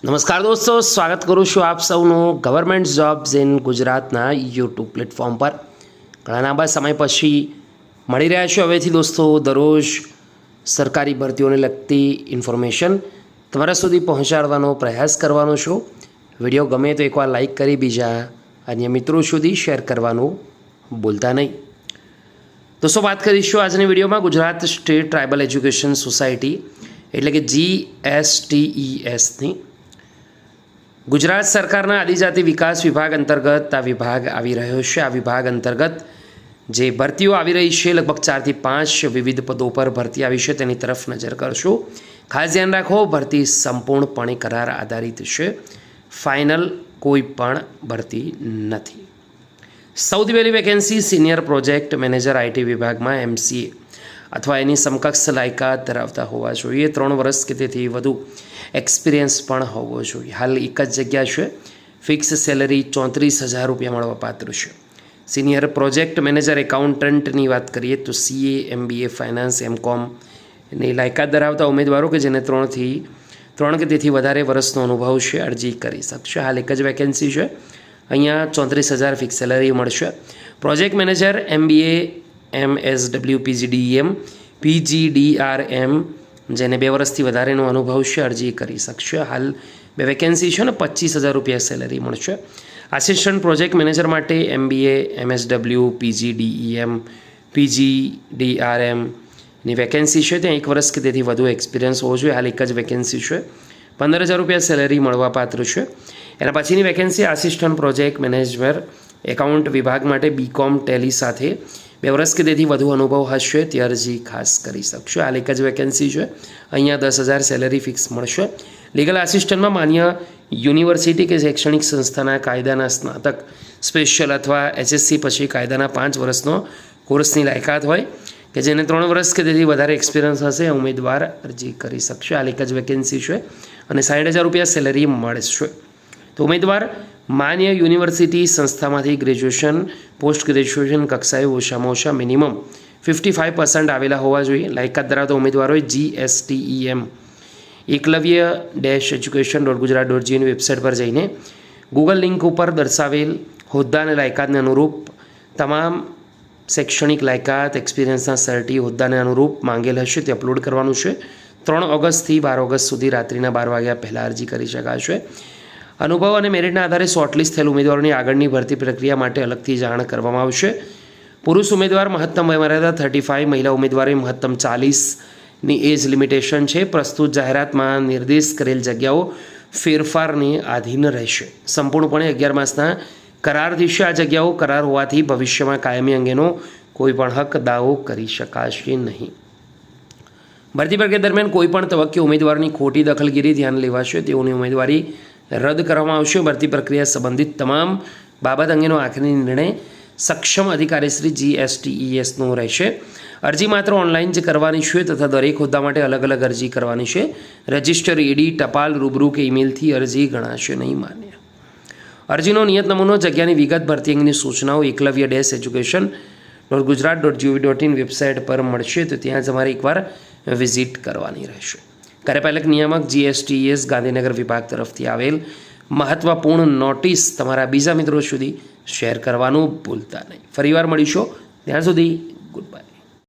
નમસ્કાર દોસ્તો, સ્વાગત કરું છું આપ સૌનું ગવર્મેન્ટ જોબ્સ ઇન ગુજરાતના યુટ્યુબ પ્લેટફોર્મ પર. ઘણા લાંબા સમય પછી મળી રહ્યા છે હવેથી દોસ્તો દરરોજ સરકારી ભરતીઓને લગતી ઇન્ફોર્મેશન તમારા સુધી પહોંચાડવાનો પ્રયાસ કરવાનો છું. વિડીયો ગમે તો એકવાર લાઇક કરી બીજા અન્ય મિત્રો સુધી શેર કરવાનું ભૂલતા નહીં. દોસ્તો વાત કરીશું આજની વિડીયોમાં Gujarat state tribal education society એટલે કે GSTESની ગુજરાત સરકારના આદિજાતિ વિકાસ વિભાગ અંતર્ગત આ વિભાગ આવી રહ્યો છે. આ વિભાગ અંતર્ગત જે ભરતીઓ આવી રહી છે લગભગ 4 થી 5 વિવિધ પદો પર ભરતી આવી છે તેની તરફ નજર કરશું. ખાસ ધ્યાન રાખો, ભરતી સંપૂર્ણપણે કરાર આધારિત છે, ફાઇનલ કોઈ પણ ભરતી નથી. સૌથી પહેલી vacancy senior project manager IT વિભાગમાં MCA અથવા એની સમકક્ષ લાયકાત ધરાવતા હોવા જોઈએ. 3 વર્ષ કે તેથી વધુ એક્સપિરિયન્સ પણ હોવો જોઈએ. હાલ એક જ જગ્યા છે. ફિક્સ સેલરી 34,000 રૂપિયા મળવાપાત્ર છે. સિનિયર પ્રોજેક્ટ મેનેજર એકાઉન્ટન્ટની વાત કરીએ તો CA, MBA, ફાઇનાન્સ, MCOM ની લાયકાત ધરાવતા ઉમેદવારો કે જેને 3 કે તેથી વધારે વર્ષનો અનુભવ છે અરજી કરી શકશે. હાલ એક જ વેકેન્સી છે. અહીંયા 34,000 ફિક્સ સેલરી મળશે. Project manager MBA, MSW, PGDEM, PGDRM જેને 2 વર્ષથી વધારેનો અનુભવ છે અરજી કરી શકશે. હાલ 2 વેકેન્સી છે ને 25,000 રૂપિયા સેલરી મળશે. આસિસ્ટન્ટ પ્રોજેક્ટ મેનેજર માટે MBA, MSW, PGDEM, PGDRM ની વેકેન્સી છે. ત્યાં 1 વર્ષ કે તેથી વધુ એક્સપિરિયન્સ હોવો જોઈએ. હાલ એક જ વેકેન્સી છે. 15,000 રૂપિયા સેલરી મળવાપાત્ર છે. એના પછીની vacancy assistant project manager account વિભાગ માટે BCom ટેલી સાથે 2 વર્ષ કે તેથી વધુ અનુભવ હશે તે અરજી ખાસ કરી શકશે. હાલ એક જ વેકેન્સી છે. અહીંયા 10,000 સેલરી ફિક્સ મળશે. લીગલ આસિસ્ટન્ટમાં માન્ય યુનિવર્સિટી કે શૈક્ષણિક સંસ્થાના કાયદાના સ્નાતક, સ્પેશિયલ અથવા HSC પછી કાયદાના 5 વર્ષનો કોર્સની લાયકાત હોય કે જેને 3 વર્ષ કે તેથી વધારે એક્સપિરિયન્સ હશે ઉમેદવાર અરજી કરી શકશે. હાલ એક જ વેકેન્સી છે અને 60,000 રૂપિયા સેલરી મળશે. તો ઉમેદવાર માન્ય યુનિવર્સિટી સંસ્થામાંથી ગ્રેજ્યુએશન, પોસ્ટ ગ્રેજ્યુએશન કક્ષાએ ઓછામાં ઓછા મિનિમમ 55% આવેલા હોવા જોઈએ. લાયકાત ધરાવતા ઉમેદવારોએ GSTEM eklavya-education.gujarat.gov વેબસાઇટ પર જઈને ગૂગલ લિંક ઉપર દર્શાવેલ હોદ્દા અને લાયકાતને અનુરૂપ તમામ શૈક્ષણિક લાયકાત, એક્સપિરિયન્સના સર્ટી હોદ્દાને અનુરૂપ માંગેલ હશે તે અપલોડ કરવાનું છે. 3 ઓગસ્ટથી 12 ઓગસ્ટ સુધી રાત્રિના 12 વાગ્યા પહેલાં અરજી કરી શકાશે. અનુભવ અને મેરિટના આધારે શોર્ટલિસ્ટ થયેલ ઉમેદવારોની આગળની ભરતી પ્રક્રિયા માટે અલગથી જાણ કરવામાં આવશે. પુરુષ ઉમેદવાર મહત્તમ વયમર્યાદા 35, મહિલા ઉમેદવારે મહત્તમ 40ની એજ લિમિટેશન છે. પ્રસ્તુત જાહેરાતમાં નિર્દેશ કરેલ જગ્યાઓ ફેરફારની આધીન રહેશે. સંપૂર્ણપણે 11 માસના કરારથી છે. આ જગ્યાઓ કરાર હોવાથી ભવિષ્યમાં કાયમી અંગેનો કોઈ પણ હક દાવો કરી શકાશે નહીં. ભરતી પ્રક્રિયા દરમિયાન કોઈ પણ તબક્કે ઉમેદવારની ખોટી દખલગીરી ધ્યાન લેવાશે. તેઓની ઉમેદવારી રદ કરવામાં આવશે. ભરતી પ્રક્રિયા સંબંધિત તમામ બાબત અંગેનો આખરી નિર્ણય સક્ષમ અધિકારી શ્રી GSTESનો રહેશે. અરજી માત્ર ઓનલાઈન જ કરવાની છે તથા દરેક હોદ્દા માટે અલગ અલગ અરજી કરવાની છે. રજિસ્ટર ED, ટપાલ, રૂબરૂ કે ઈમેલથી અરજી ગણાશે નહીં માન્ય. અરજીનો નિયત નમૂનો, જગ્યાની વિગત, ભરતી અંગેની સૂચનાઓ eklavya-education.gujarat.gov.in વેબસાઇટ પર મળશે. તો ત્યાં તમારે એકવાર વિઝિટ કરવાની રહેશે. કાર્યપાલક નિયામક GSTES ગાંધીનગર વિભાગ તરફથી આવેલ મહત્વપૂર્ણ નોટિસ તમારા બીજા મિત્રો સુધી શેર કરવાનું ભૂલતા નહીં. ફરીવાર મળીશું. ત્યાં સુધી ગુડ બાય.